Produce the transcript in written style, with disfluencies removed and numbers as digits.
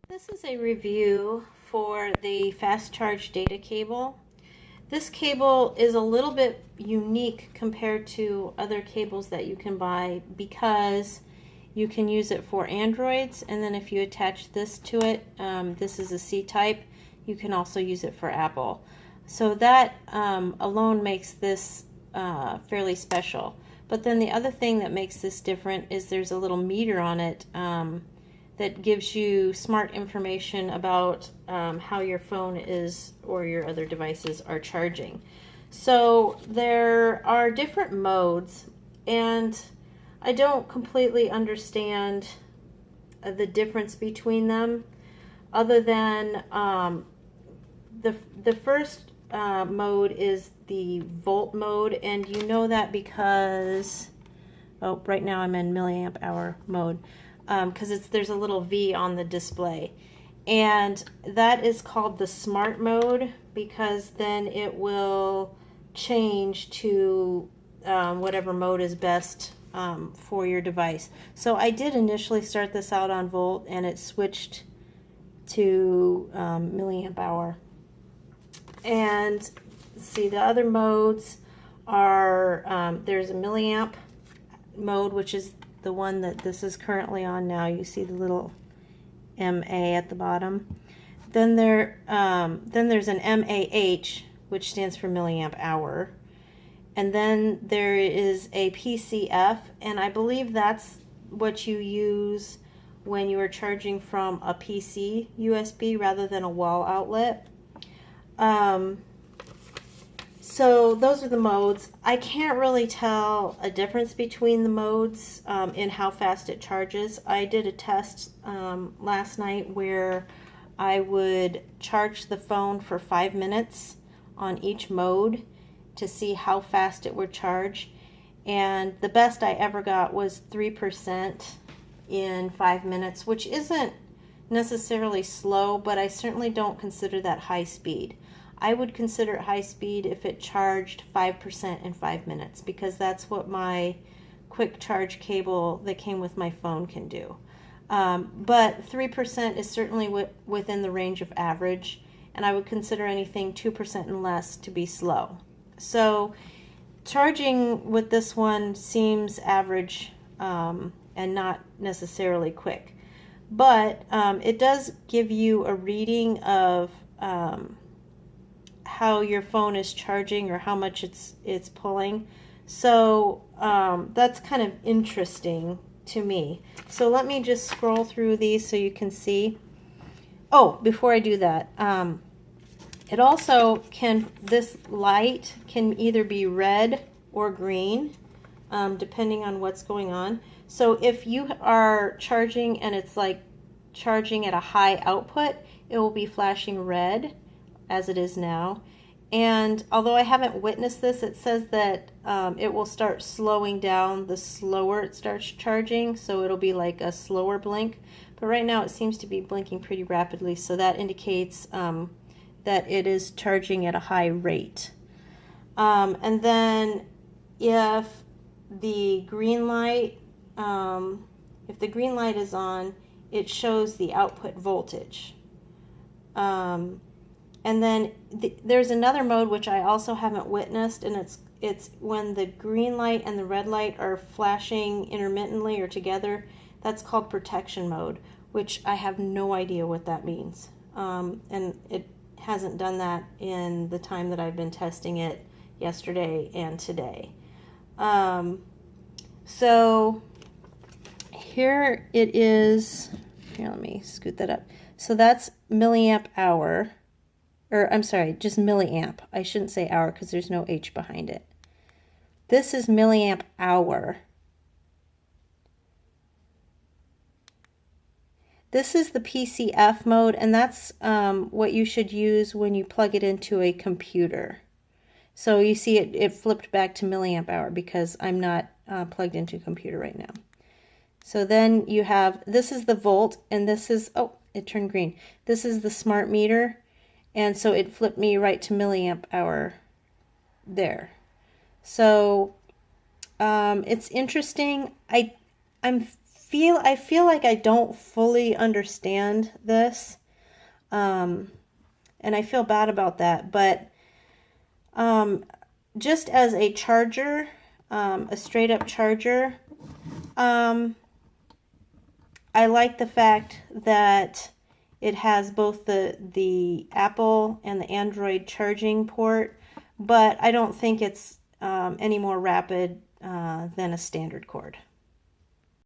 This is a review for the fast charge data cable. This cable is a little bit unique compared to other cables that you can buy because you can use it for Androids, and then if you attach this to it, this is a C-type, you can also use it for Apple. So that alone makes this fairly special. But then the other thing that makes this different is there's a little meter on it that gives you smart information about how your phone is or your other devices are charging. So there are different modes, and I don't completely understand the difference between them, other than the first mode is the volt mode, and you know that because right now I'm in milliamp hour mode, because there's a little V on the display, and that is called the smart mode because then it will change to whatever mode is best for your device. So I did initially start this out on volt, and it switched to milliamp hour. And see, the other modes are there's a milliamp mode, which is the one that this is currently on now. You see the little MA at the bottom. Then there's an MAH, which stands for milliamp hour. And then there is a PCF, and I believe that's what you use when you are charging from a PC USB rather than a wall outlet. So those are the modes. I can't really tell a difference between the modes in how fast it charges. I did a test last night where I would charge the phone for 5 minutes on each mode to see how fast it would charge, and the best I ever got was 3% in 5 minutes, which isn't necessarily slow, but I certainly don't consider that high speed. I would consider it high speed if it charged 5% in 5 minutes, because that's what my quick charge cable that came with my phone can do. But 3% is certainly within the range of average, and I would consider anything 2% and less to be slow. So charging with this one seems average and not necessarily quick. But it does give you a reading of how your phone is charging or how much it's pulling. So that's kind of interesting to me. So let me just scroll through these so you can see. Oh, before I do that, it also this light can either be red or green, depending on what's going on. So if you are charging and it's like charging at a high output, it will be flashing red, as it is now. And although I haven't witnessed this, it says that it will start slowing down the slower it starts charging, so it'll be like a slower blink. But right now it seems to be blinking pretty rapidly, so that indicates that it is charging at a high rate. And then if the green light is on, it shows the output voltage. And then there's another mode which I also haven't witnessed, and it's when the green light and the red light are flashing intermittently or together. That's called protection mode, which I have no idea what that means. And it hasn't done that in the time that I've been testing it yesterday and today. So here it is. Here, let me scoot that up. So that's milliamp hour, or I'm sorry, just milliamp. I shouldn't say hour because there's no H behind it. This is milliamp hour. This is the PCF mode, and that's what you should use when you plug it into a computer. So you see it flipped back to milliamp hour because I'm not plugged into a computer right now. So then you have, this is the volt, and this is, oh, it turned green. This is the smart meter, and so it flipped me right to milliamp hour there. So it's interesting. I'm feel like I don't fully understand this, and I feel bad about that. But just as a charger, a straight up charger, I like the fact that it has both the Apple and the Android charging port, but I don't think it's any more rapid than a standard cord.